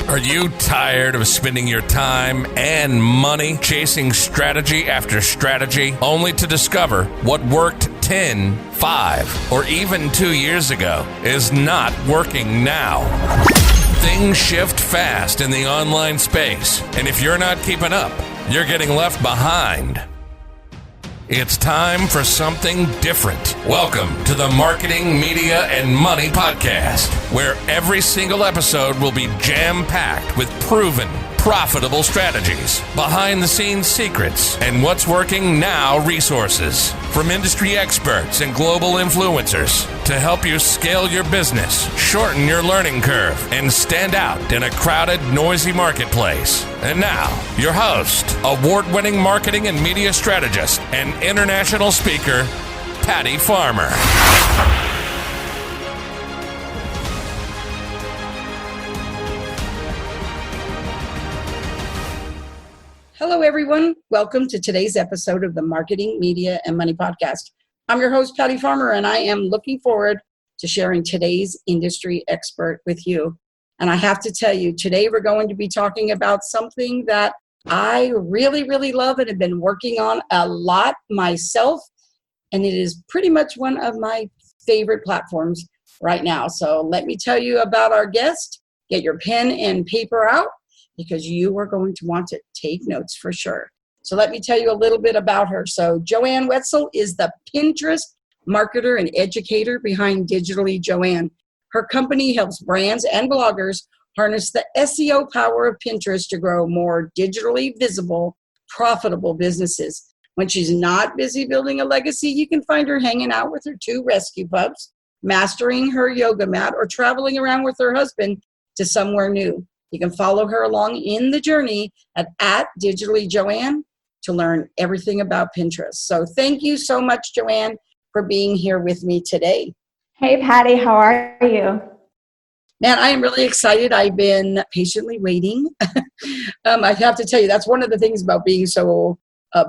Are you tired of spending your time and money chasing strategy after strategy only to discover what worked 10, 5, or even 2 years ago is not working now? Things shift fast in the online space, and if you're not keeping up, you're getting left behind. It's time for something different. Welcome to the Marketing, Media, and Money Podcast, where every single episode will be jam-packed with proven, profitable strategies, behind-the-scenes secrets, and what's working now resources from industry experts and global influencers to help you scale your business, shorten your learning curve, and stand out in a crowded, noisy marketplace. And now, your host, award-winning marketing and media strategist, and international speaker, Patty Farmer. Hello, everyone. Welcome to today's episode of the Marketing, Media, and Money Podcast. I'm your host, Patty Farmer, and I am looking forward to sharing today's industry expert with you. And I have to tell you, today we're going to be talking about something that I really, really love and have been working on a lot myself. And it is pretty much one of my favorite platforms right now. So let me tell you about our guest. Get your pen and paper out, because you are going to want to take notes for sure. So let me tell you a little bit about her. So Joanne Wetzel is the Pinterest marketer and educator behind Digitally Joanne. Her company helps brands and bloggers harness the SEO power of Pinterest to grow more digitally visible, profitable businesses. When she's not busy building a legacy, you can find her hanging out with her 2 rescue pups, mastering her yoga mat, or traveling around with her husband to somewhere new. You can follow her along in the journey at Digitally Joanne to learn everything about Pinterest. So thank you so much, Joanne, for being here with me today. Hey, Patty, how are you? Man, I am really excited. I've been patiently waiting. I have to tell you, that's one of the things about being so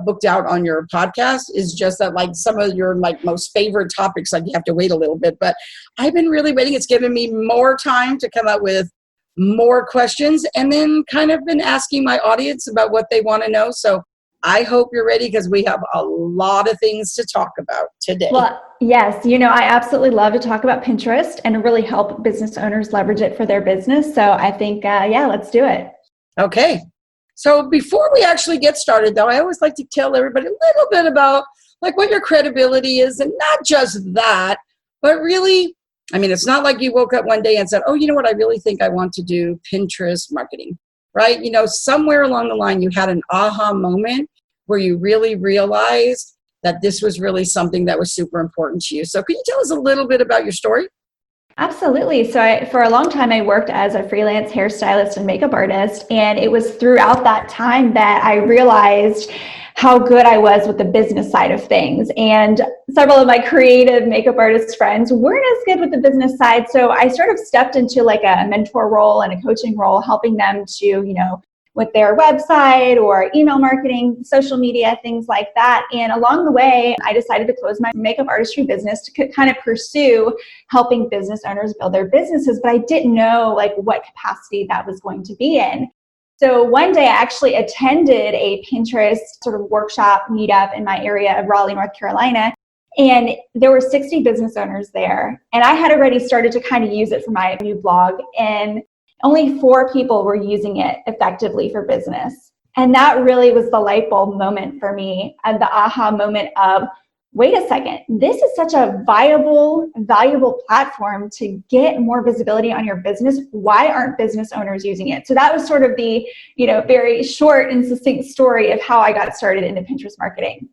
booked out on your podcast is just that, like, some of your most favorite topics, like, you have to wait a little bit. But I've been really waiting. It's given me more time to come up with more questions, and then kind of been asking my audience about what they want to know. So I hope you're ready, because we have a lot of things to talk about today. Well, yes, I absolutely love to talk about Pinterest and really help business owners leverage it for their business. So I think, let's do it. Okay. So before we actually get started, though, I always like to tell everybody a little bit about what your credibility is, and not just that, but really, it's not like you woke up one day and said, oh, you know what, I really think I want to do Pinterest marketing, right? Somewhere along the line, you had an aha moment where you really realized that this was really something that was super important to you. So could you tell us a little bit about your story? Absolutely. So for a long time, I worked as a freelance hairstylist and makeup artist. And it was throughout that time that I realized how good I was with the business side of things. And several of my creative makeup artist friends weren't as good with the business side. So I sort of stepped into a mentor role and a coaching role, helping them to, with their website or email marketing, social media, things like that. And along the way, I decided to close my makeup artistry business to kind of pursue helping business owners build their businesses. But I didn't know what capacity that was going to be in. So one day I actually attended a Pinterest sort of workshop meetup in my area of Raleigh, North Carolina, and there were 60 business owners there. And I had already started to kind of use it for my new blog, and only 4 people were using it effectively for business. And that really was the light bulb moment for me, and the aha moment of, wait a second, this is such a viable, valuable platform to get more visibility on your business. Why aren't business owners using it? So that was sort of the, very short and succinct story of how I got started into Pinterest marketing.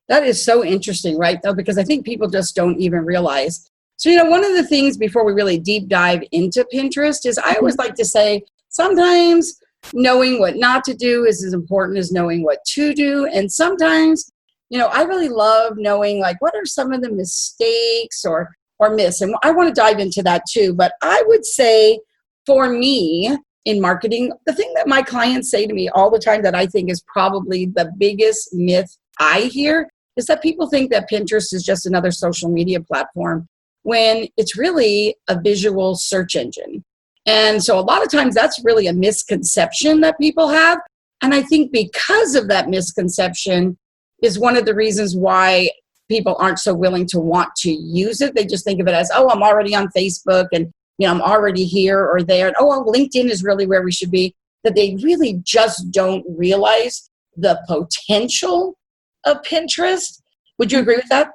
That is so interesting, right? Though, because I think people just don't even realize. So, one of the things before we really deep dive into Pinterest is I always like to say, sometimes knowing what not to do is as important as knowing what to do. And sometimes, I really love knowing what are some of the mistakes or myths. And I want to dive into that too. But I would say for me in marketing, the thing that my clients say to me all the time that I think is probably the biggest myth I hear is that people think that Pinterest is just another social media platform when it's really a visual search engine. And so a lot of times that's really a misconception that people have. And I think because of that misconception is one of the reasons why people aren't so willing to want to use it. They just think of it as, oh, I'm already on Facebook and I'm already here or there. And, oh, well, LinkedIn is really where we should be. That they really just don't realize the potential of Pinterest. Would you agree with that?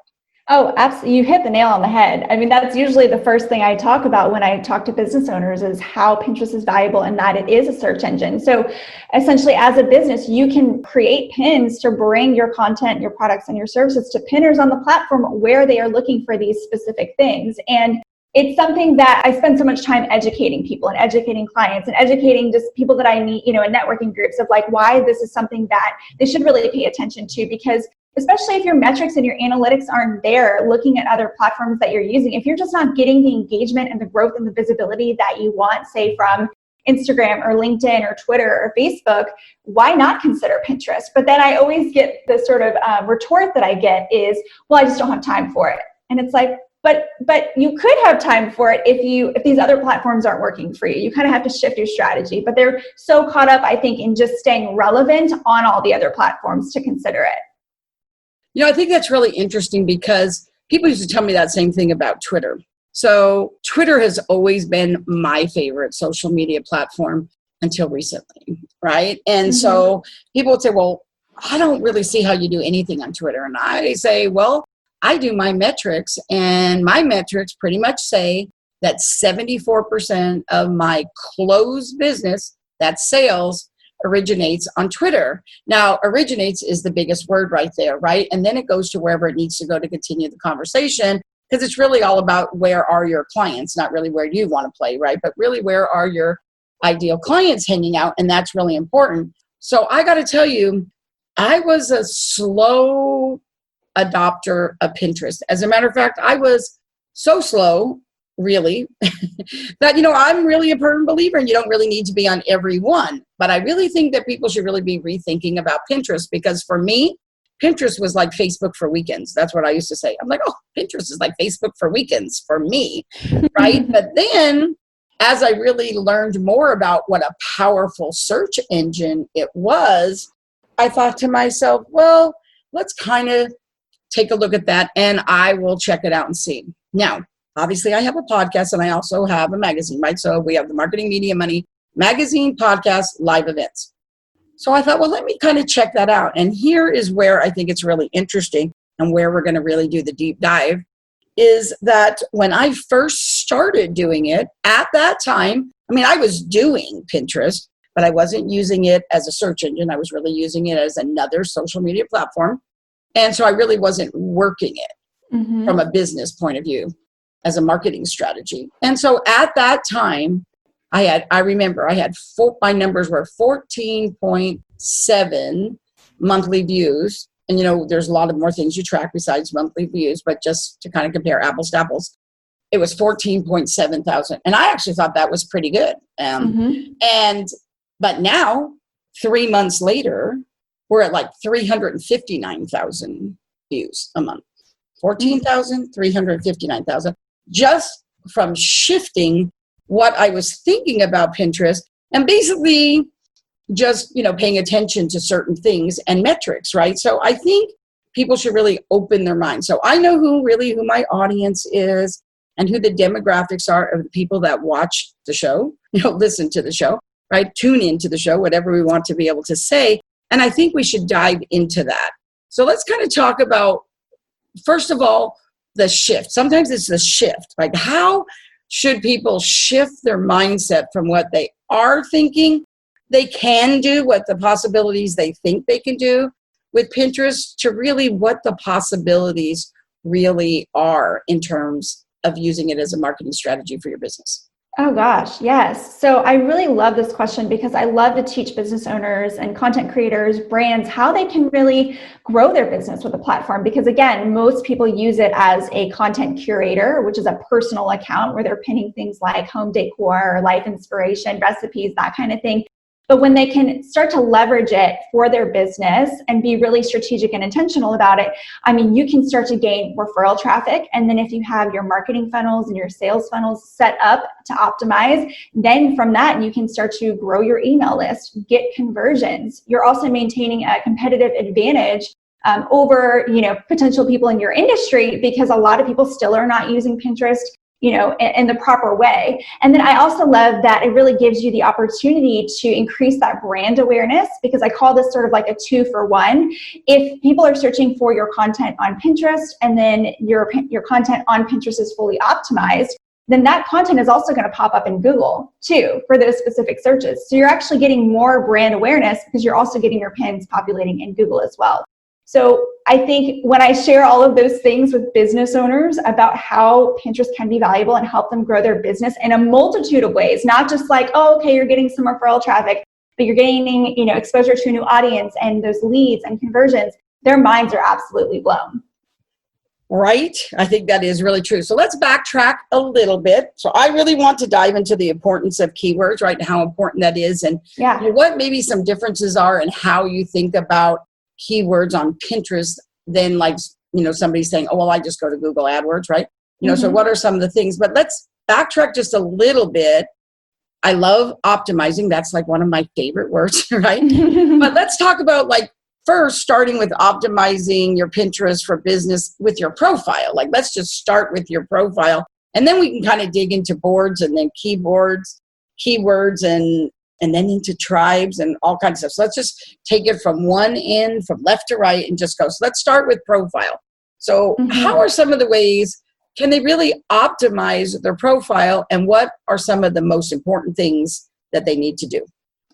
Oh, absolutely. You hit the nail on the head. I mean, that's usually the first thing I talk about when I talk to business owners is how Pinterest is valuable and that it is a search engine. So essentially, as a business, you can create pins to bring your content, your products, and your services to pinners on the platform where they are looking for these specific things. And it's something that I spend so much time educating people and educating clients and educating just people that I meet, in networking groups of like why this is something that they should really pay attention to, because especially if your metrics and your analytics aren't there, looking at other platforms that you're using, if you're just not getting the engagement and the growth and the visibility that you want, say from Instagram or LinkedIn or Twitter or Facebook, why not consider Pinterest? But then I always get the sort of retort that I get is, well, I just don't have time for it. And it's like, but you could have time for it if these other platforms aren't working for you. You kind of have to shift your strategy. But they're so caught up, I think, in just staying relevant on all the other platforms to consider it. I think that's really interesting because people used to tell me that same thing about Twitter. So Twitter has always been my favorite social media platform until recently, right? And so people would say, well, I don't really see how you do anything on Twitter. And I say, well, I do my metrics, and my metrics pretty much say that 74% of my closed business, that's sales, originates on Twitter. Now, originates is the biggest word right there, right? And then it goes to wherever it needs to go to continue the conversation, because it's really all about where are your clients, not really where you want to play, right? But really where are your ideal clients hanging out, and that's really important. So I got to tell you, I was a slow adopter of Pinterest. As a matter of fact, I was so slow, really, that, I'm really a firm believer and you don't really need to be on every one. But I really think that people should really be rethinking about Pinterest, because for me, Pinterest was like Facebook for weekends. That's what I used to say. I'm like, oh, Pinterest is like Facebook for weekends for me, right? But then as I really learned more about what a powerful search engine it was, I thought to myself, well, let's kind of take a look at that and I will check it out and see. Now, obviously I have a podcast and I also have a magazine, right? So we have the Marketing Media Money magazine, podcast, live events. So I thought, well, let me kind of check that out. And here is where I think it's really interesting and where we're going to really do the deep dive is that when I first started doing it at that time, I was doing Pinterest, but I wasn't using it as a search engine. I was really using it as another social media platform. And so I really wasn't working it from a business point of view as a marketing strategy. And so at that time, I remember I had my numbers were 14.7 monthly views. And, there's a lot of more things you track besides monthly views, but just to kind of compare apples to apples, it was 14.7 thousand. And I actually thought that was pretty good. But now, 3 months later, we're at like 359,000 views a month. 14,000, 359,000. Just from shifting what I was thinking about Pinterest and basically just, paying attention to certain things and metrics, right? So I think people should really open their minds. So I know who my audience is and who the demographics are of the people that watch the show, listen to the show, right? Tune into the show, whatever we want to be able to say. And I think we should dive into that. So let's kind of talk about, first of all, the shift. Sometimes it's the shift. Like, how should people shift their mindset from what they are thinking they can do, what the possibilities they think they can do with Pinterest, to really what the possibilities really are in terms of using it as a marketing strategy for your business? Oh gosh, yes. So I really love this question because I love to teach business owners and content creators, brands, how they can really grow their business with a platform. Because again, most people use it as a content curator, which is a personal account where they're pinning things like home decor, life inspiration, recipes, that kind of thing. But when they can start to leverage it for their business and be really strategic and intentional about it, I mean, you can start to gain referral traffic. And then if you have your marketing funnels and your sales funnels set up to optimize, then from that, you can start to grow your email list, get conversions. You're also maintaining a competitive advantage over, potential people in your industry, because a lot of people still are not using Pinterest in the proper way. And then I also love that it really gives you the opportunity to increase that brand awareness, because I call this sort of like a 2-for-1. If people are searching for your content on Pinterest and then your content on Pinterest is fully optimized, then that content is also going to pop up in Google too for those specific searches. So you're actually getting more brand awareness because you're also getting your pins populating in Google as well. So I think when I share all of those things with business owners about how Pinterest can be valuable and help them grow their business in a multitude of ways, not just like, oh, okay, you're getting some referral traffic, but you're gaining, exposure to a new audience and those leads and conversions, their minds are absolutely blown. Right? I think that is really true. So let's backtrack a little bit. So I really want to dive into the importance of keywords, right? And how important that is, and what maybe some differences are in how you think about keywords on Pinterest than somebody saying, oh, well, I just go to Google AdWords, right? So what are some of the things? But let's backtrack just a little bit. I love optimizing. That's like one of my favorite words, right? But let's talk about first starting with optimizing your Pinterest for business with your profile. Let's just start with your profile, and then we can kind of dig into boards and then keywords, and then into tribes and all kinds of stuff. So let's just take it from one end, from left to right, and just go. So let's start with profile. So how are some of the ways, can they really optimize their profile, and what are some of the most important things that they need to do?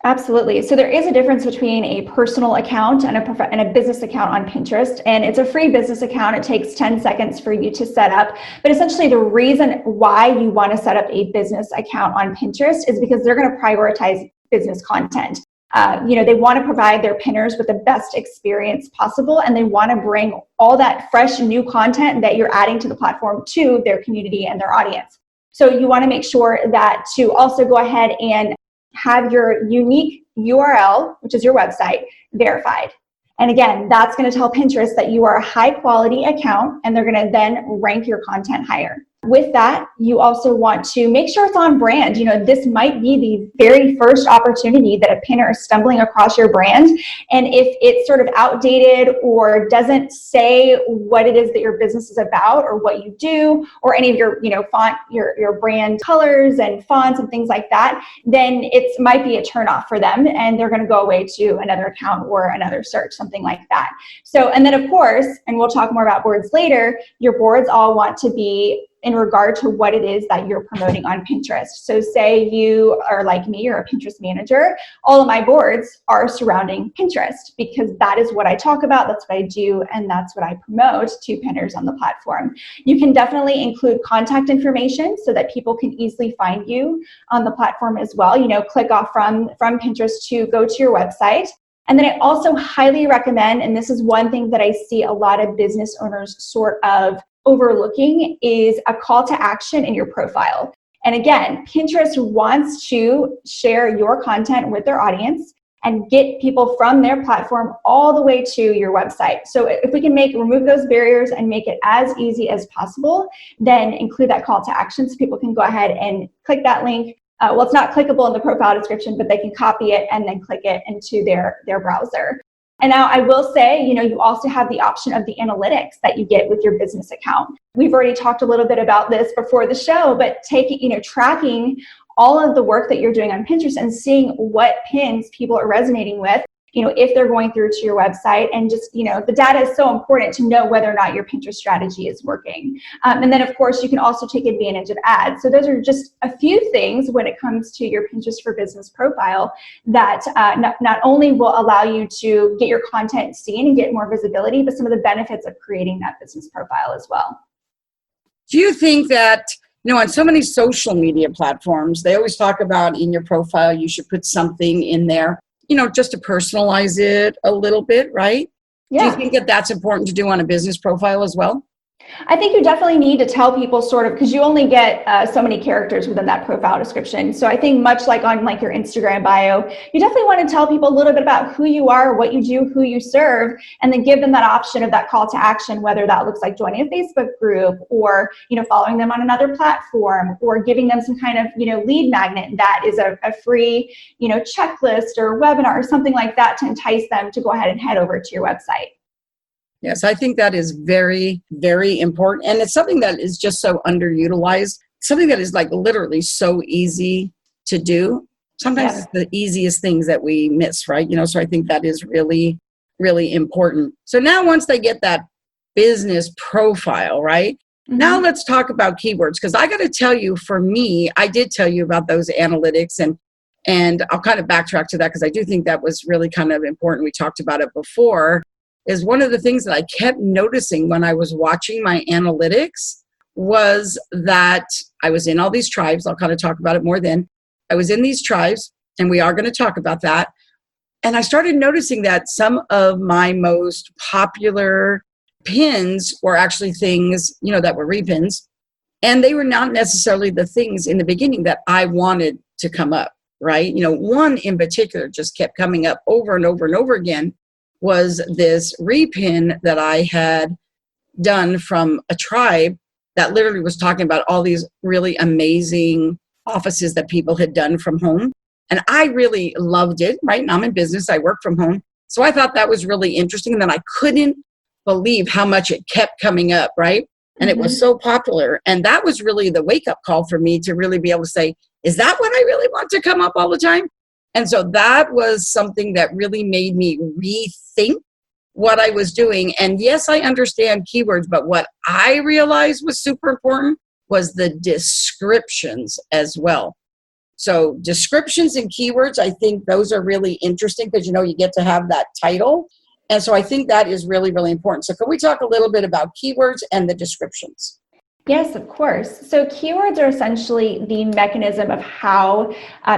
Absolutely. So there is a difference between a personal account and a business account on Pinterest. And it's a free business account. It takes 10 seconds for you to set up. But essentially the reason why you want to set up a business account on Pinterest is because they're going to prioritize business content. They want to provide their pinners with the best experience possible, and they want to bring all that fresh new content that you're adding to the platform to their community and their audience. So you want to make sure that to also go ahead and have your unique URL, which is your website, verified. And again, that's going to tell Pinterest that you are a high quality account, and they're going to then rank your content higher. With that, you also want to make sure it's on brand. This might be the very first opportunity that a pinner is stumbling across your brand. And if it's sort of outdated or doesn't say what it is that your business is about or what you do, or any of your, font, your brand colors and fonts and things like that, then it might be a turnoff for them, and they're going to go away to another account or another search, something like that. So, and then of course, and we'll talk more about boards later, your boards all want to be in regard to what it is that you're promoting on Pinterest. So say you are like me, you're a Pinterest manager, all of my boards are surrounding Pinterest because that is what I talk about, that's what I do, and that's what I promote to pinners on the platform. You can definitely include contact information so that people can easily find you on the platform as well. Click off from Pinterest to go to your website. And then I also highly recommend, and this is one thing that I see a lot of business owners sort of overlooking, is a call to action in your profile. And again, Pinterest wants to share your content with their audience and get people from their platform all the way to your website. So if we can remove those barriers and make it as easy as possible, then include that call to action so people can go ahead and click that link. Well, it's not clickable in the profile description, but they can copy it and then click it into their browser. And now I will say, you also have the option of the analytics that you get with your business account. We've already talked a little bit about this before the show, but tracking all of the work that you're doing on Pinterest and seeing what pins people are resonating with, if they're going through to your website, and just, the data is so important to know whether or not your Pinterest strategy is working. And then of course, you can also take advantage of ads. So those are just a few things when it comes to your Pinterest for Business profile that not only will allow you to get your content seen and get more visibility, but some of the benefits of creating that business profile as well. Do you think that, on so many social media platforms, they always talk about in your profile, you should put something in there, just to personalize it a little bit, right? Yeah. Do you think that that's important to do on a business profile as well? I think you definitely need to tell people sort of, because you only get so many characters within that profile description. So I think much like on like your Instagram bio, you definitely want to tell people a little bit about who you are, what you do, who you serve, and then give them that option of that call to action, whether that looks like joining a Facebook group or, following them on another platform or giving them some kind of, lead magnet that is a free, checklist or webinar or something like that to entice them to go ahead and head over to your website. Yes, I think that is very, very important. And it's something that is just so underutilized, something that is like literally so easy to do. Sometimes it's the easiest things that we miss, right? So I think that is really, really important. So now once they get that business profile, right? Mm-hmm. Now let's talk about keywords, because I got to tell you, for me, I did tell you about those analytics, and I'll kind of backtrack to that because I do think that was really kind of important. We talked about it before. Is one of the things that I kept noticing when I was watching my analytics was that I was in all these tribes. I'll kind of talk about it more then. I was in these tribes, and we are going to talk about that. And I started noticing that some of my most popular pins were actually things, that were repins. And they were not necessarily the things in the beginning that I wanted to come up, right? One in particular just kept coming up over and over and over again. Was this repin that I had done from a tribe that literally was talking about all these really amazing offices that people had done from home. And I really loved it, right? And I'm in business, I work from home. So I thought that was really interesting. And then I couldn't believe how much it kept coming up, right? And it was so popular. And that was really the wake-up call for me to really be able to say, is that what I really want to come up all the time? And so that was something that really made me rethink what I was doing. And yes, I understand keywords, but what I realized was super important was the descriptions as well. So descriptions and keywords, I think those are really interesting because, you get to have that title. And so I think that is really, really important. So can we talk a little bit about keywords and the descriptions? Yes, of course. So keywords are essentially the mechanism of how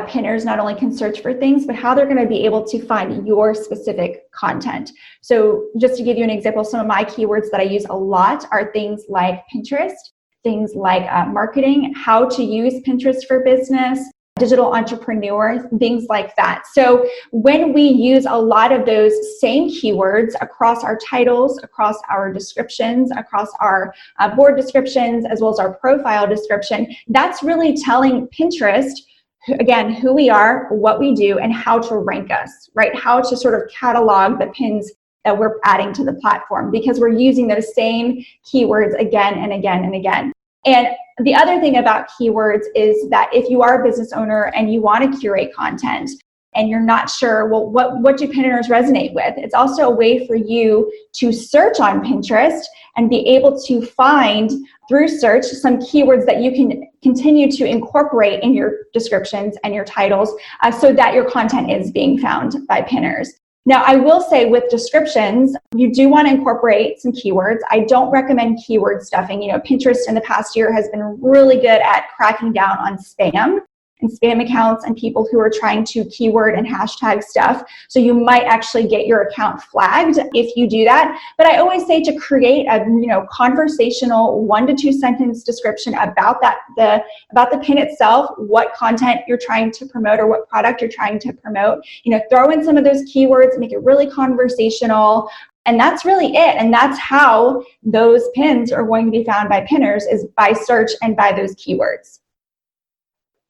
pinners not only can search for things, but how they're going to be able to find your specific content. So just to give you an example, some of my keywords that I use a lot are things like Pinterest, things like marketing, how to use Pinterest for business, digital entrepreneur, things like that. So when we use a lot of those same keywords across our titles, across our descriptions, across our board descriptions, as well as our profile description, that's really telling Pinterest, again, who we are, what we do, and how to rank us, right? How to sort of catalog the pins that we're adding to the platform, because we're using those same keywords again and again and again. And the other thing about keywords is that if you are a business owner and you want to curate content and you're not sure, well, what do pinners resonate with? It's also a way for you to search on Pinterest and be able to find through search some keywords that you can continue to incorporate in your descriptions and your titles so that your content is being found by pinners. Now, I will say with descriptions, you do want to incorporate some keywords. I don't recommend keyword stuffing. Pinterest in the past year has been really good at cracking down on spam and spam accounts and people who are trying to keyword and hashtag stuff. So you might actually get your account flagged if you do that. But I always say to create a conversational 1 to 2 sentence description about the pin itself, what content you're trying to promote or what product you're trying to promote. Throw in some of those keywords, make it really conversational. And that's really it. And that's how those pins are going to be found by pinners, is by search and by those keywords.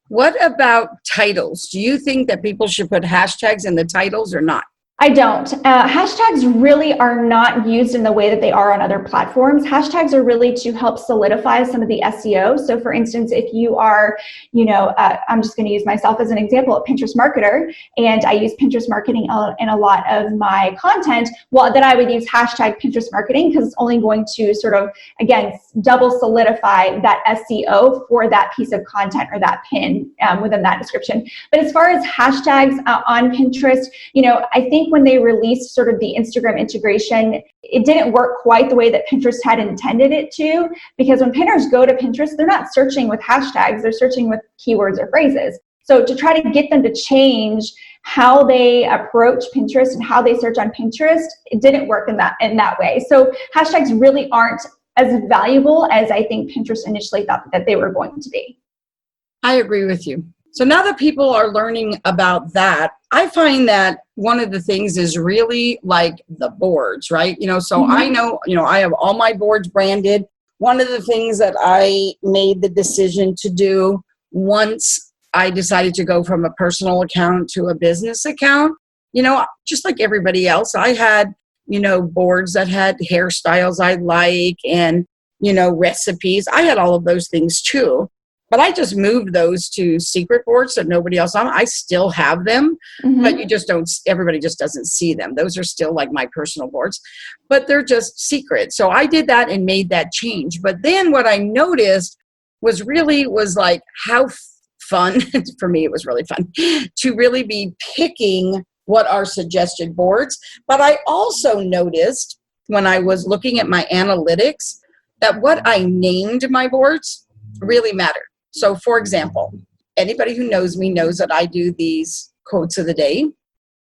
What about titles? Do you think that people should put hashtags in the titles or not? I don't. Hashtags really are not used in the way that they are on other platforms. Hashtags are really to help solidify some of the SEO. So for instance, if you are, I'm just going to use myself as an example, a Pinterest marketer, and I use Pinterest marketing in a lot of my content, well, then I would use hashtag Pinterest marketing because it's only going to sort of, again, double solidify that SEO for that piece of content or that pin within that description. But as far as hashtags on Pinterest, I think when they released sort of the Instagram integration, it didn't work quite the way that Pinterest had intended it to, because when pinners go to Pinterest, they're not searching with hashtags, they're searching with keywords or phrases. So to try to get them to change how they approach Pinterest and how they search on Pinterest, it didn't work in that way. So hashtags really aren't as valuable as I think Pinterest initially thought that they were going to be. I agree with you. So now that people are learning about that, I find that one of the things is really like the boards, right? So I know, I have all my boards branded. One of the things that I made the decision to do once I decided to go from a personal account to a business account, just like everybody else, I had, boards that had hairstyles I like and, recipes. I had all of those things too. But I just moved those to secret boards that nobody else on. I still have them, but everybody just doesn't see them. Those are still like my personal boards, but they're just secret. So I did that and made that change. But then what I noticed was like how fun, for me, it was really fun to really be picking what are suggested boards. But I also noticed when I was looking at my analytics that what I named my boards really mattered. So, for example, anybody who knows me knows that I do these quotes of the day.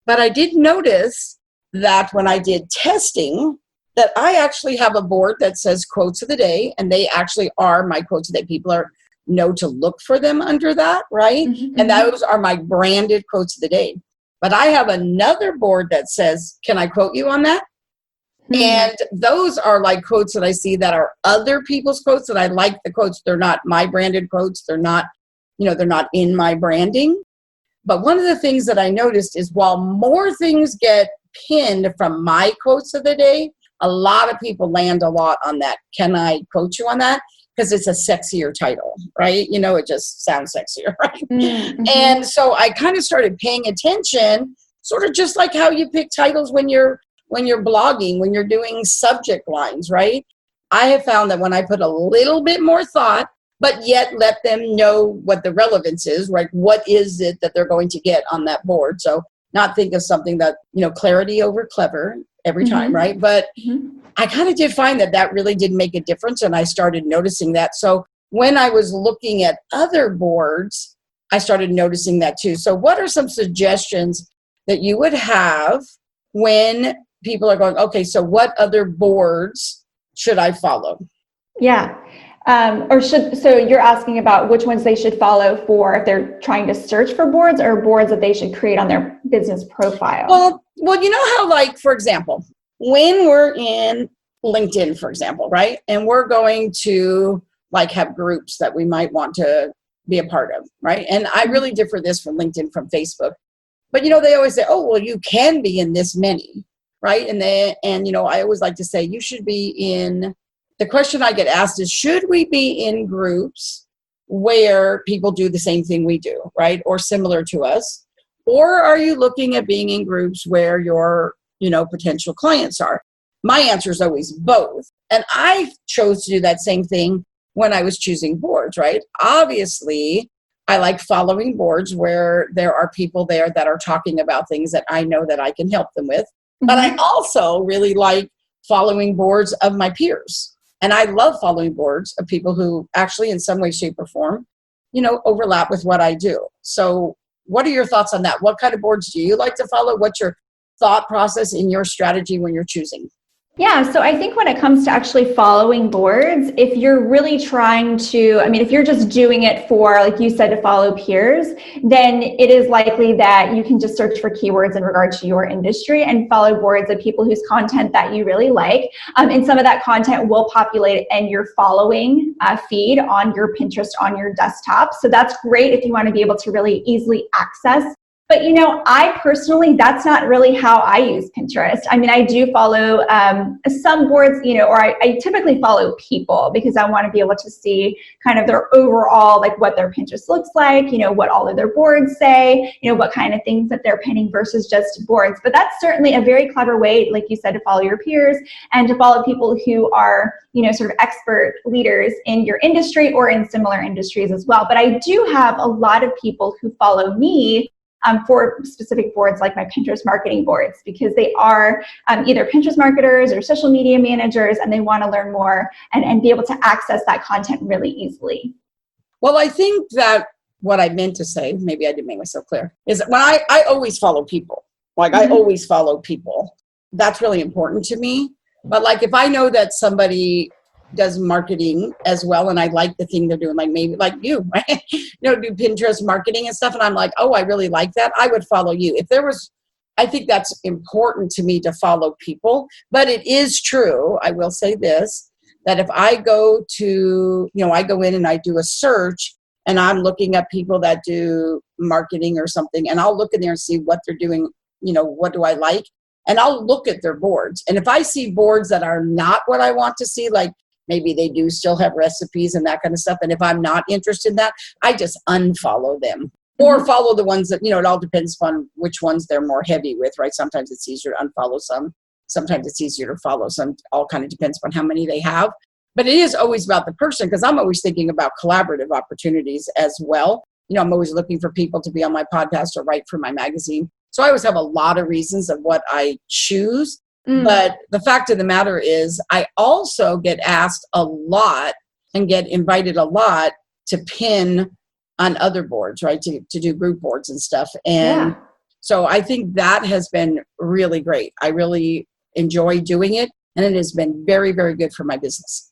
But I did notice that when I did testing, that I actually have a board that says quotes of the day, and they actually are my quotes of the day. People know to look for them under that, right? And those are my branded quotes of the day. But I have another board that says, can I quote you on that? And those are like quotes that I see that are other people's quotes that I like the quotes. They're not my branded quotes. They're not, they're not in my branding. But one of the things that I noticed is while more things get pinned from my quotes of the day, a lot of people land a lot on that. Can I quote you on that? Because it's a sexier title, right? It just sounds sexier, right? And so I kind of started paying attention, sort of just like how you pick titles when you're blogging, when you're doing subject lines, right? I have found that when I put a little bit more thought, but yet let them know what the relevance is, right? What is it that they're going to get on that board? So not think of something that, clarity over clever every time, right? But I kind of did find that really did make a difference, and I started noticing that. So when I was looking at other boards, I started noticing that too. So what are some suggestions that you would have when people are going, okay, so what other boards should I follow? Yeah. So you're asking about which ones they should follow for if they're trying to search for boards, or boards that they should create on their business profile? Well, you know how, like, for example, when we're in LinkedIn, for example, right? And we're going to like have groups that we might want to be a part of, right? And I really differ this from LinkedIn from Facebook. But, they always say, oh, well, you can be in this many, right? And I always like to say you should be in, the question I get asked is, should we be in groups where people do the same thing we do, right? Or similar to us? Or are you looking at being in groups where your, potential clients are? My answer is always both. And I chose to do that same thing when I was choosing boards, right? Obviously, I like following boards where there are people there that are talking about things that I know that I can help them with. But I also really like following boards of my peers. And I love following boards of people who actually in some way, shape, or form, overlap with what I do. So what are your thoughts on that? What kind of boards do you like to follow? What's your thought process in your strategy when you're choosing? Yeah, so I think when it comes to actually following boards, if you're really trying to, if you're just doing it for, like you said, to follow peers, then it is likely that you can just search for keywords in regard to your industry and follow boards of people whose content that you really like. And some of that content will populate in your following feed on your Pinterest on your desktop. So that's great if you want to be able to really easily access. But, I personally, that's not really how I use Pinterest. I do follow some boards, or I typically follow people because I want to be able to see kind of their overall, like what their Pinterest looks like, what all of their boards say, what kind of things that they're pinning versus just boards. But that's certainly a very clever way, like you said, to follow your peers and to follow people who are, sort of expert leaders in your industry or in similar industries as well. But I do have a lot of people who follow me for specific boards like my Pinterest marketing boards, because they are either Pinterest marketers or social media managers, and they want to learn more and be able to access that content really easily. Well, I think that what I meant to say, maybe I didn't make myself clear, is that when I always follow people. Like I always follow people. That's really important to me. But like if I know that somebody does marketing as well, and I like the thing they're doing, like maybe like you, right? Do Pinterest marketing and stuff, and I'm like, oh, I really like that. I would follow you. If there was, I think that's important to me to follow people, but it is true. I will say this, that if I go to, I go in and I do a search and I'm looking at people that do marketing or something, and I'll look in there and see what they're doing, what do I like? And I'll look at their boards. And if I see boards that are not what I want to see, like maybe they do still have recipes and that kind of stuff, and if I'm not interested in that, I just unfollow them. Or follow the ones that, it all depends on which ones they're more heavy with, right? Sometimes it's easier to unfollow some. Sometimes it's easier to follow some. All kind of depends on how many they have. But it is always about the person, because I'm always thinking about collaborative opportunities as well. I'm always looking for people to be on my podcast or write for my magazine. So I always have a lot of reasons of what I choose. But the fact of the matter is, I also get asked a lot and get invited a lot to pin on other boards, right? To do group boards and stuff. And so I think that has been really great. I really enjoy doing it. And it has been very, very good for my business.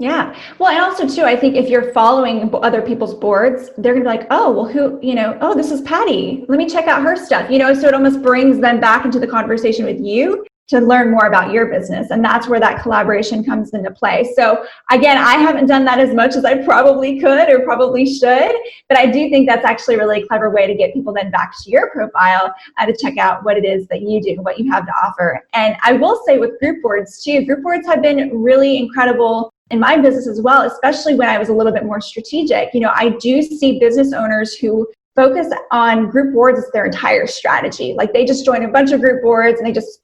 Yeah. Well, and also too, I think if you're following other people's boards, they're going to be like, oh, well, who, oh, this is Patty. Let me check out her stuff, so it almost brings them back into the conversation with you to learn more about your business. And that's where that collaboration comes into play. So again, I haven't done that as much as I probably could or probably should, but I do think that's actually a really clever way to get people then back to your profile to check out what it is that you do, what you have to offer. And I will say with group boards too, group boards have been really incredible in my business as well, especially when I was a little bit more strategic. I do see business owners who focus on group boards as their entire strategy. Like they just join a bunch of group boards and they just,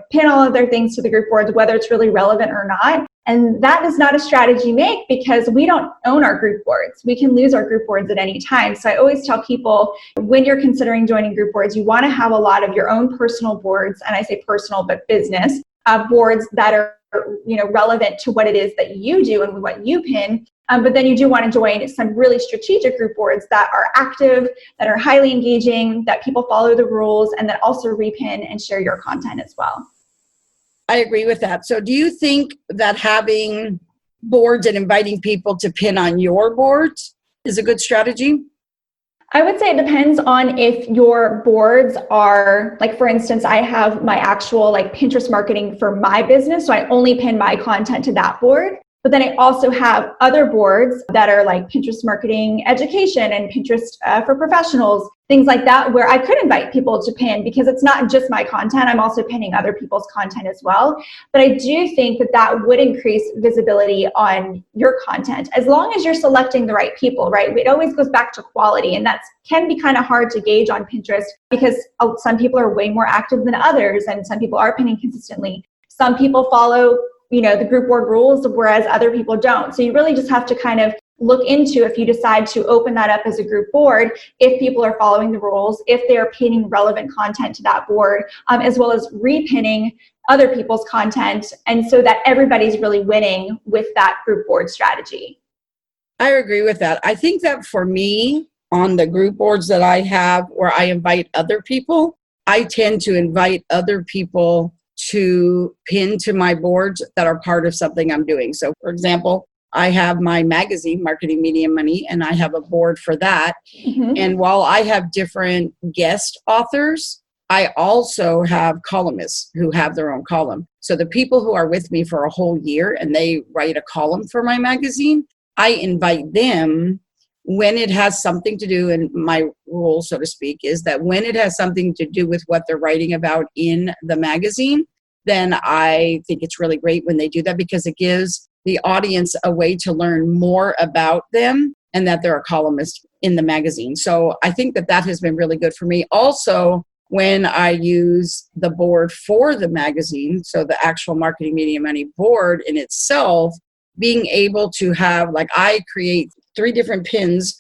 pin all of their things to the group boards, whether it's really relevant or not. And that is not a strategy make, because we don't own our group boards. We can lose our group boards at any time. So I always tell people, when you're considering joining group boards, you want to have a lot of your own personal boards. And I say personal, but business boards that are relevant to what it is that you do and what you pin. But then you do want to join some really strategic group boards that are active, that are highly engaging, that people follow the rules, and that also repin and share your content as well. I agree with that. So do you think that having boards and inviting people to pin on your boards is a good strategy? I would say it depends on if your boards are, like, for instance, I have my actual Pinterest marketing for my business. So I only pin my content to that board. But then I also have other boards that are like Pinterest marketing education and Pinterest for professionals, things like that, where I could invite people to pin, because it's not just my content. I'm also pinning other people's content as well. But I do think that that would increase visibility on your content, as long as you're selecting the right people, right? It always goes back to quality, and that can be kind of hard to gauge on Pinterest, because some people are way more active than others, and some people are pinning consistently. Some people follow the group board rules, whereas other people don't. So you really just have to kind of look into, if you decide to open that up as a group board, if people are following the rules, if they're pinning relevant content to that board, as well as repinning other people's content, and so that everybody's really winning with that group board strategy. I agree with that. I think that for me, on the group boards that I have where I invite other people, I tend to invite other people to pin to my boards that are part of something I'm doing. So for example, I have my magazine, Marketing, Media, Money, and I have a board for that. Mm-hmm. And while I have different guest authors, I also have columnists who have their own column. So the people who are with me for a whole year and they write a column for my magazine, I invite them when it has something to do, and my rule, so to speak, is that when it has something to do with what they're writing about in the magazine, then I think it's really great when they do that, because it gives the audience a way to learn more about them and that they're a columnist in the magazine. So I think that that has been really good for me. Also, when I use the board for the magazine, so the actual Marketing, Media, Money board in itself, being able to have, I create 3 different pins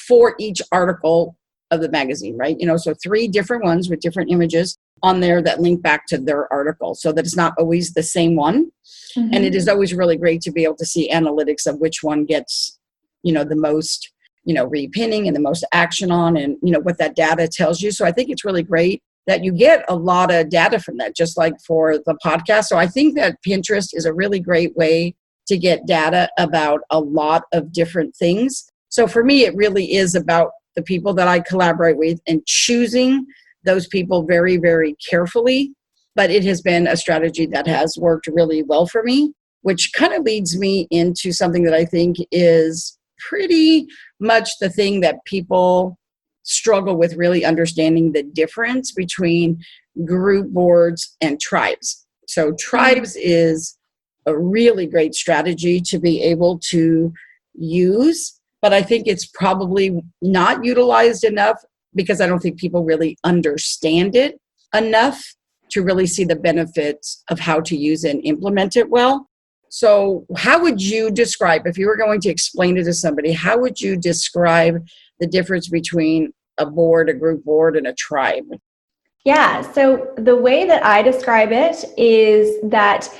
for each article of the magazine, right? So 3 different ones with different images on there that link back to their article, so that it's not always the same one. Mm-hmm. And it is always really great to be able to see analytics of which one gets, the most, repinning and the most action on, and, what that data tells you. So I think it's really great that you get a lot of data from that, just like for the podcast. So I think that Pinterest is a really great way to get data about a lot of different things. So for me, it really is about the people that I collaborate with and choosing those people very, very carefully. But it has been a strategy that has worked really well for me, which kind of leads me into something that I think is pretty much the thing that people struggle with, really understanding the difference between group boards and tribes. So tribes is a really great strategy to be able to use, but I think it's probably not utilized enough because I don't think people really understand it enough to really see the benefits of how to use and implement it well. So how would you describe, if you were going to explain it to somebody, how would you describe the difference between a board, a group board, and a tribe? Yeah, so the way that I describe it is that,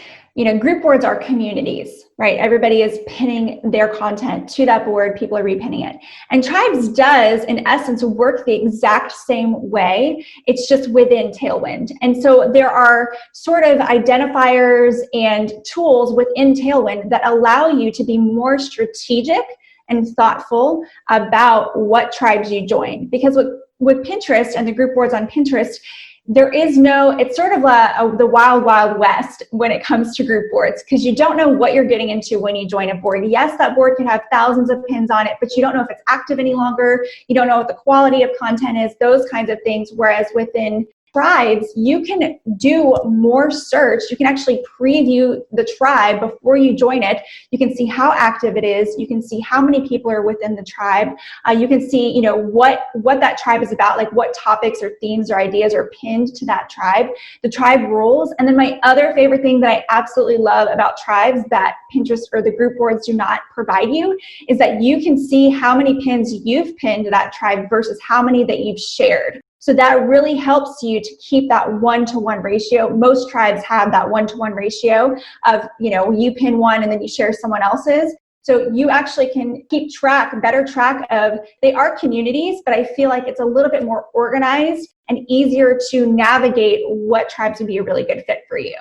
group boards are communities, right? Everybody is pinning their content to that board. People are repinning it. And tribes does, in essence, work the exact same way. It's just within Tailwind. And so there are sort of identifiers and tools within Tailwind that allow you to be more strategic and thoughtful about what tribes you join. Because with Pinterest and the group boards on Pinterest, it's sort of the wild, wild west when it comes to group boards, because you don't know what you're getting into when you join a board. Yes, that board can have thousands of pins on it, but you don't know if it's active any longer. You don't know what the quality of content is, those kinds of things. Whereas within tribes, you can do more search. You can actually preview the tribe before you join it. You can see how active it is. You can see how many people are within the tribe. You can see, what that tribe is about, like what topics or themes or ideas are pinned to that tribe, the tribe rules. And then my other favorite thing that I absolutely love about tribes that Pinterest or the group boards do not provide you is that you can see how many pins you've pinned to that tribe versus how many that you've shared. So that really helps you to keep that 1-to-1 ratio. Most tribes have that 1-to-1 ratio of, you pin one and then you share someone else's. So you actually can keep better track of, they are communities, but I feel like it's a little bit more organized and easier to navigate what tribes would be a really good fit for you.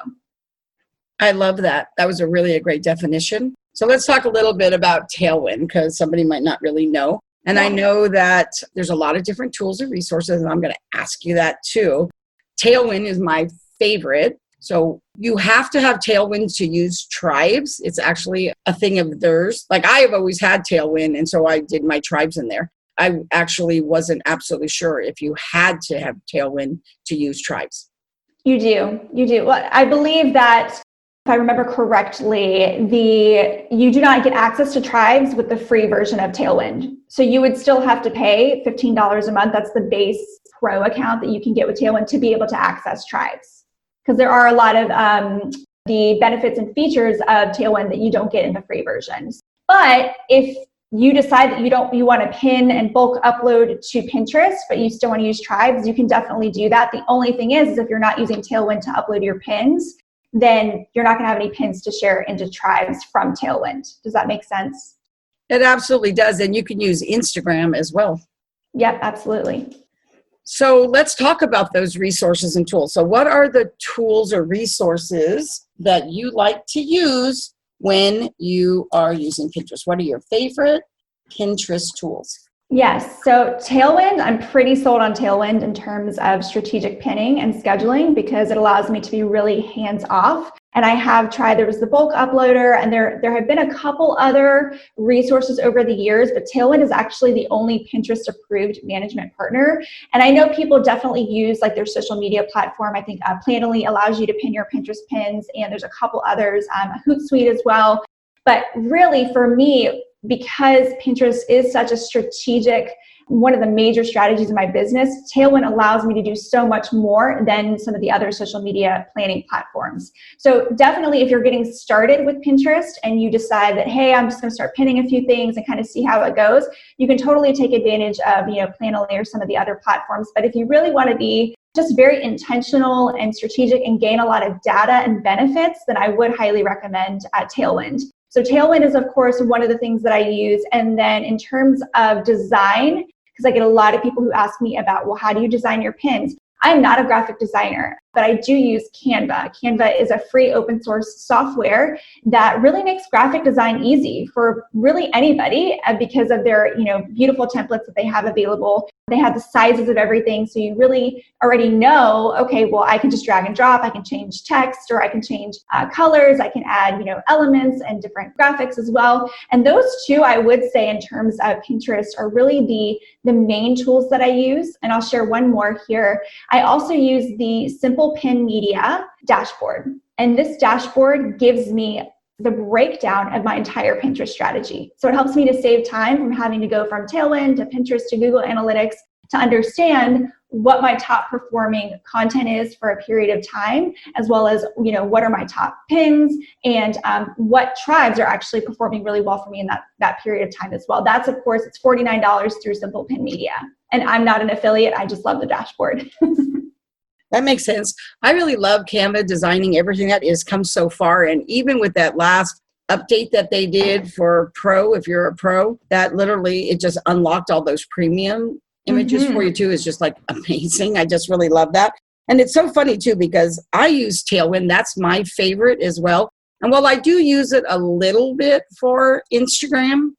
I love that. That was a great definition. So let's talk a little bit about Tailwind, because somebody might not really know. And I know that there's a lot of different tools and resources, and I'm going to ask you that too. Tailwind is my favorite. So you have to have Tailwind to use tribes. It's actually a thing of theirs. Like I have always had Tailwind, and so I did my tribes in there. I actually wasn't absolutely sure if you had to have Tailwind to use tribes. You do. Well, I believe that, if I remember correctly, you do not get access to tribes with the free version of Tailwind. So you would still have to pay $15 a month. That's the base pro account that you can get with Tailwind to be able to access tribes. Because there are a lot of the benefits and features of Tailwind that you don't get in the free versions. But if you decide that you want to pin and bulk upload to Pinterest, but you still want to use tribes, you can definitely do that. The only thing is if you're not using Tailwind to upload your pins, then you're not going to have any pins to share into tribes from Tailwind. Does that make sense? It absolutely does. And you can use Instagram as well. Yep, absolutely. So let's talk about those resources and tools. So what are the tools or resources that you like to use when you are using Pinterest? What are your favorite Pinterest tools? Yes, so Tailwind, I'm pretty sold on Tailwind in terms of strategic pinning and scheduling because it allows me to be really hands-off. And I have tried, there was the bulk uploader, and there have been a couple other resources over the years, but Tailwind is actually the only Pinterest approved management partner. And I know people definitely use like their social media platform. I think Planoly allows you to pin your Pinterest pins, and there's a couple others, Hootsuite as well. But really for me, because Pinterest is such a strategic, one of the major strategies in my business, Tailwind allows me to do so much more than some of the other social media planning platforms. So definitely if you're getting started with Pinterest and you decide that, hey, I'm just going to start pinning a few things and kind of see how it goes, you can totally take advantage of, Planoly or some of the other platforms. But if you really want to be just very intentional and strategic and gain a lot of data and benefits, then I would highly recommend Tailwind. So Tailwind is, of course, one of the things that I use. And then in terms of design, because I get a lot of people who ask me about, well, how do you design your pins? I'm not a graphic designer. but I do use Canva. Canva is a free open source software that really makes graphic design easy for really anybody because of their, beautiful templates that they have available. They have the sizes of everything, so you really already know, okay, well, I can just drag and drop, I can change text, or I can change colors, I can add, elements and different graphics as well. And those two, I would say, in terms of Pinterest, are really the main tools that I use. And I'll share one more here. I also use the Simple Pin Media dashboard. And this dashboard gives me the breakdown of my entire Pinterest strategy. So it helps me to save time from having to go from Tailwind to Pinterest to Google Analytics to understand what my top performing content is for a period of time, as well as, what are my top pins and what tribes are actually performing really well for me in that period of time as well. That's, of course, it's $49 through Simple Pin Media. And I'm not an affiliate. I just love the dashboard. That makes sense. I really love Canva designing everything that is come so far. And even with that last update that they did for Pro, if you're a Pro, that literally, it just unlocked all those premium images for you too. Is just like amazing. I just really love that. And it's so funny too, because I use Tailwind. That's my favorite as well. And while I do use it a little bit for Instagram,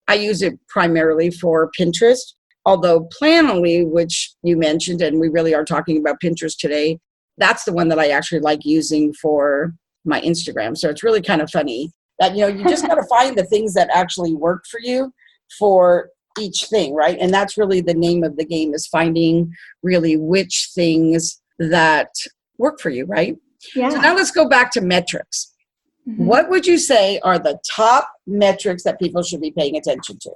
I use it primarily for Pinterest. Although Planoly, which you mentioned, and we really are talking about Pinterest today, that's the one that I actually like using for my Instagram. So it's really kind of funny that, you just got to find the things that actually work for you for each thing, right? And that's really the name of the game, is finding really which things that work for you, right? Yeah. So now let's go back to metrics. What would you say are the top metrics that people should be paying attention to?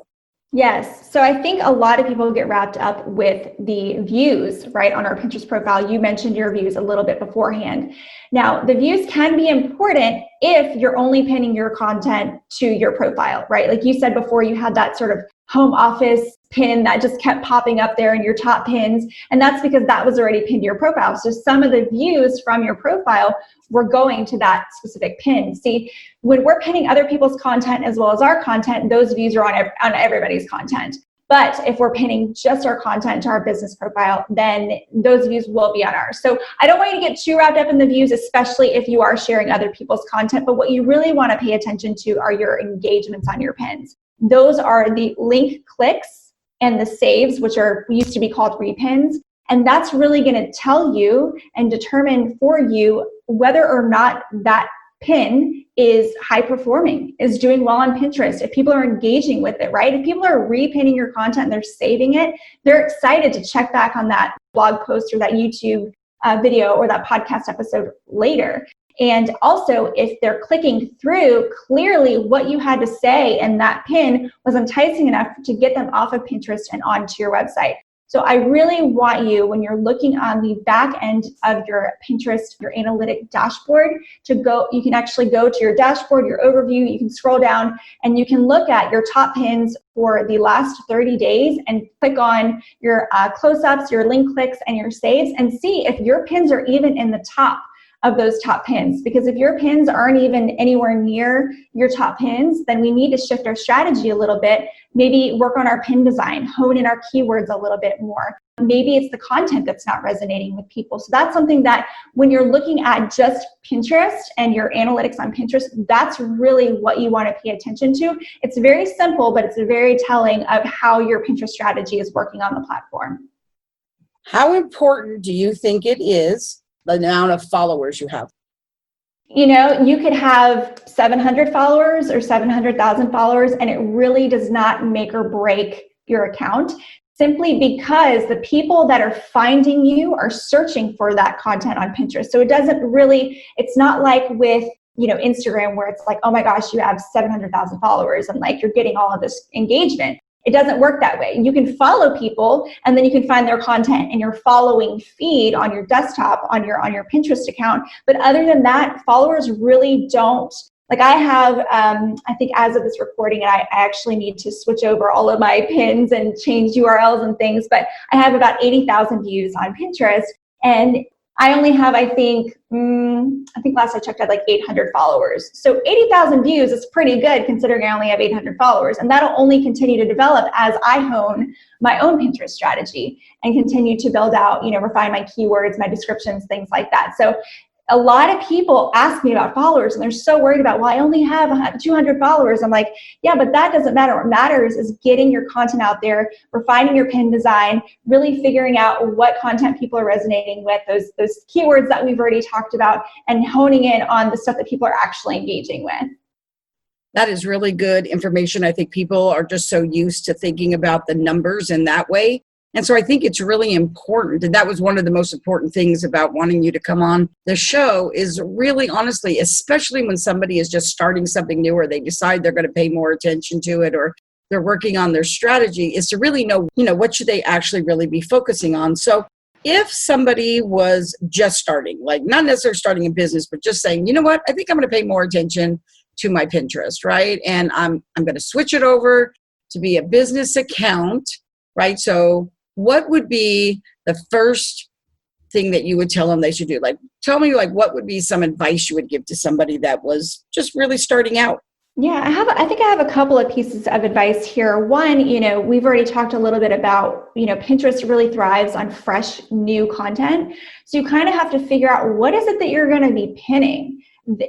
Yes. So I think a lot of people get wrapped up with the views, right, on our Pinterest profile. You mentioned your views a little bit beforehand. Now, the views can be important if you're only pinning your content to your profile, right? Like you said before, you had that sort of home office pin that just kept popping up there in your top pins. And that's because that was already pinned to your profile. So some of the views from your profile were going to that specific pin. See, when we're pinning other people's content as well as our content, those views are on everybody's content. But if we're pinning just our content to our business profile, then those views will be on ours. So I don't want you to get too wrapped up in the views, especially if you are sharing other people's content. But what you really want to pay attention to are your engagements on your pins. Those are the link clicks and the saves, which used to be called repins. And that's really going to tell you and determine for you whether or not that pin is high performing, is doing well on Pinterest, if people are engaging with it, right? If people are repinning your content and they're saving it, they're excited to check back on that blog post or that YouTube video or that podcast episode later. And also, if they're clicking through, clearly what you had to say in that pin was enticing enough to get them off of Pinterest and onto your website. So I really want you, when you're looking on the back end of your Pinterest, your analytic dashboard, you can actually go to your dashboard, your overview, you can scroll down and you can look at your top pins for the last 30 days and click on your close-ups, your link clicks, and your saves and see if your pins are even in the top of those top pins. Because if your pins aren't even anywhere near your top pins, then we need to shift our strategy a little bit, maybe work on our pin design, hone in our keywords a little bit more. Maybe it's the content that's not resonating with people. So that's something that when you're looking at just Pinterest and your analytics on Pinterest, that's really what you want to pay attention to. It's very simple, but it's very telling of how your Pinterest strategy is working on the platform. How important do you think it is, the amount of followers you have? You could have 700 followers or 700,000 followers, and it really does not make or break your account, simply because the people that are finding you are searching for that content on Pinterest. So it's not like with Instagram, where it's like, oh my gosh, you have 700,000 followers and like you're getting all of this engagement. It doesn't work that way. You can follow people and then you can find their content in your following feed on your desktop, on your Pinterest account. But other than that, followers really don't. Like I have, I think as of this recording, and I actually need to switch over all of my pins and change URLs and things, but I have about 80,000 views on Pinterest. And I only have, I think last I checked, I had like 800 followers. So 80,000 views is pretty good considering I only have 800 followers. And that'll only continue to develop as I hone my own Pinterest strategy and continue to build out, refine my keywords, my descriptions, things like that. So a lot of people ask me about followers and they're so worried about, well, I only have 200 followers. I'm like, yeah, but that doesn't matter. What matters is getting your content out there, refining your pin design, really figuring out what content people are resonating with, those keywords that we've already talked about, and honing in on the stuff that people are actually engaging with. That is really good information. I think people are just so used to thinking about the numbers in that way. And so I think it's really important. And that was one of the most important things about wanting you to come on the show is really honestly, especially when somebody is just starting something new or they decide they're going to pay more attention to it or they're working on their strategy, is to really know, what should they actually really be focusing on. So if somebody was just starting, like not necessarily starting a business, but just saying, you know what, I think I'm going to pay more attention to my Pinterest, right? And I'm going to switch it over to be a business account, right? So what would be the first thing that you would tell them they should do? Like, tell me, what would be some advice you would give to somebody that was just really starting out? Yeah, I think I have a couple of pieces of advice here. One, we've already talked a little bit about, Pinterest really thrives on fresh, new content. So you kind of have to figure out what is it that you're going to be pinning.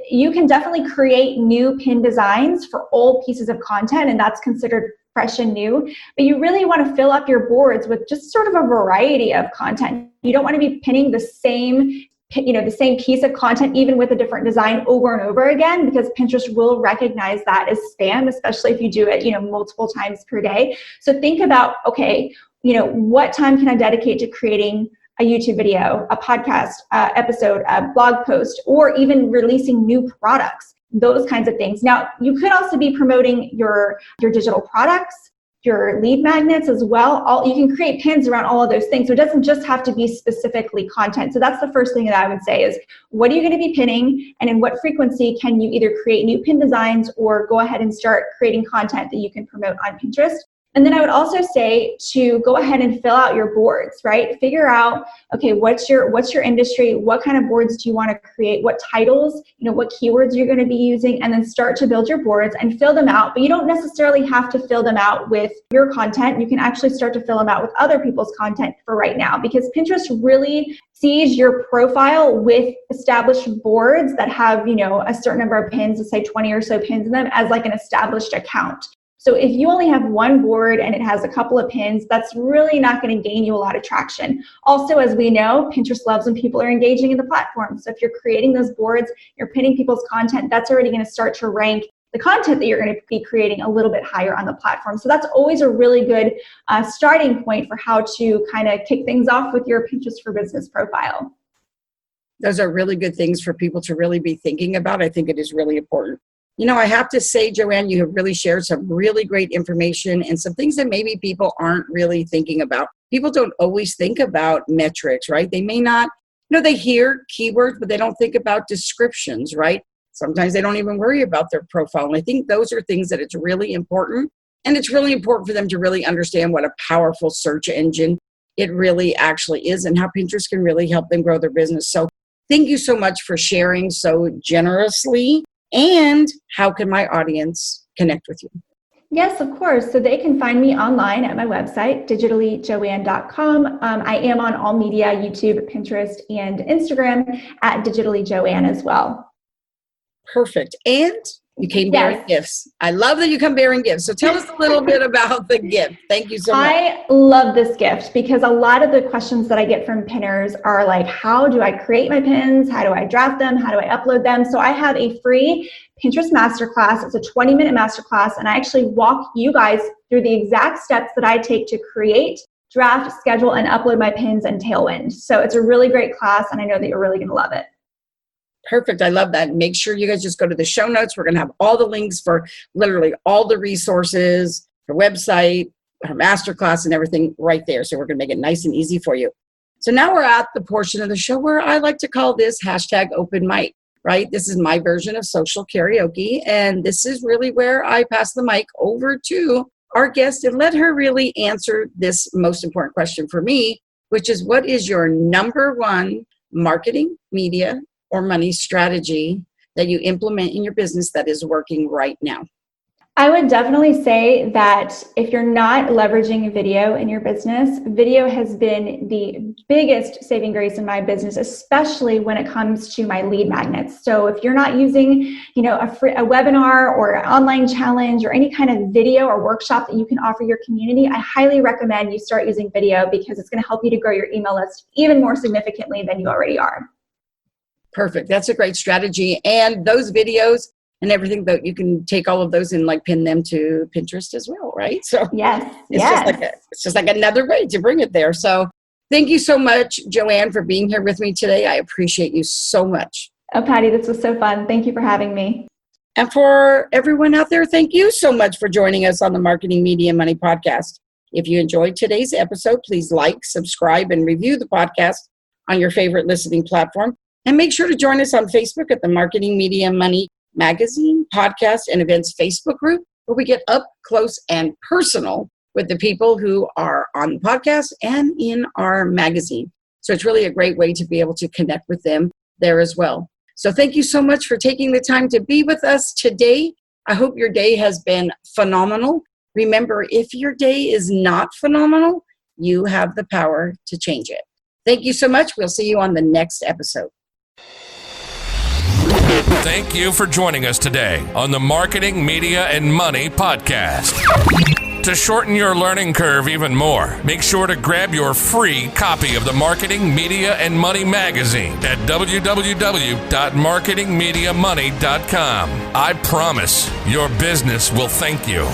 You can definitely create new pin designs for old pieces of content, and that's considered fresh and new, but you really want to fill up your boards with just sort of a variety of content. You don't want to be pinning the same piece of content, even with a different design over and over again, because Pinterest will recognize that as spam, especially if you do it, multiple times per day. So think about, okay, what time can I dedicate to creating a YouTube video, a podcast episode, a blog post, or even releasing new products, those kinds of things. Now, you could also be promoting your digital products, your lead magnets as well. You can create pins around all of those things. So it doesn't just have to be specifically content. So that's the first thing that I would say is, what are you going to be pinning, and in what frequency can you either create new pin designs or go ahead and start creating content that you can promote on Pinterest? And then I would also say to go ahead and fill out your boards, right? Figure out, okay, what's your industry? What kind of boards do you want to create? What titles, what keywords you're going to be using, and then start to build your boards and fill them out. But you don't necessarily have to fill them out with your content. You can actually start to fill them out with other people's content for right now, because Pinterest really sees your profile with established boards that have, a certain number of pins, let's say 20 or so pins in them, as like an established account. So if you only have one board and it has a couple of pins, that's really not going to gain you a lot of traction. Also, as we know, Pinterest loves when people are engaging in the platform. So if you're creating those boards, you're pinning people's content, that's already going to start to rank the content that you're going to be creating a little bit higher on the platform. So that's always a really good starting point for how to kind of kick things off with your Pinterest for Business profile. Those are really good things for people to really be thinking about. I think it is really important. I have to say, Joanne, you have really shared some really great information and some things that maybe people aren't really thinking about. People don't always think about metrics, right? They may not, they hear keywords, but they don't think about descriptions, right? Sometimes they don't even worry about their profile. And I think those are things that it's really important. And it's really important for them to really understand what a powerful search engine it really actually is and how Pinterest can really help them grow their business. So thank you so much for sharing so generously. And how can my audience connect with you? Yes, of course. So they can find me online at my website, digitallyjoanne.com. I am on all media, YouTube, Pinterest, and Instagram at digitallyjoanne as well. Perfect. And you came bearing gifts. I love that you come bearing gifts. So tell us a little bit about the gift. Thank you so much. I love this gift because a lot of the questions that I get from pinners are like, how do I create my pins? How do I draft them? How do I upload them? So I have a free Pinterest masterclass. It's a 20-minute masterclass, and I actually walk you guys through the exact steps that I take to create, draft, schedule, and upload my pins in Tailwind. So it's a really great class, and I know that you're really going to love it. Perfect. I love that. Make sure you guys just go to the show notes. We're going to have all the links for literally all the resources, her website, her masterclass, and everything right there. So we're going to make it nice and easy for you. So now we're at the portion of the show where I like to call this #OpenMic, right? This is my version of social karaoke. And this is really where I pass the mic over to our guest and let her really answer this most important question for me, which is, what is your number one marketing, media, or money strategy that you implement in your business that is working right now? I would definitely say that if you're not leveraging video in your business, video has been the biggest saving grace in my business, especially when it comes to my lead magnets. So if you're not using, a webinar or an online challenge or any kind of video or workshop that you can offer your community, I highly recommend you start using video because it's going to help you to grow your email list even more significantly than you already are. Perfect. That's a great strategy. And those videos and everything, that you can take all of those and pin them to Pinterest as well, right? So it's just like another way to bring it there. So thank you so much, Joanne, for being here with me today. I appreciate you so much. Oh, Patty, this was so fun. Thank you for having me. And for everyone out there, thank you so much for joining us on the Marketing, Media, and Money podcast. If you enjoyed today's episode, please like, subscribe, and review the podcast on your favorite listening platform. And make sure to join us on Facebook at the Marketing, Media, and Money Magazine, Podcast, and Events Facebook group, where we get up close and personal with the people who are on the podcast and in our magazine. So it's really a great way to be able to connect with them there as well. So thank you so much for taking the time to be with us today. I hope your day has been phenomenal. Remember, if your day is not phenomenal, you have the power to change it. Thank you so much. We'll see you on the next episode. Thank you for joining us today on the Marketing, Media, and Money podcast. To shorten your learning curve even more, make sure to grab your free copy of the Marketing, Media, and Money magazine at www.marketingmediamoney.com. I promise your business will thank you.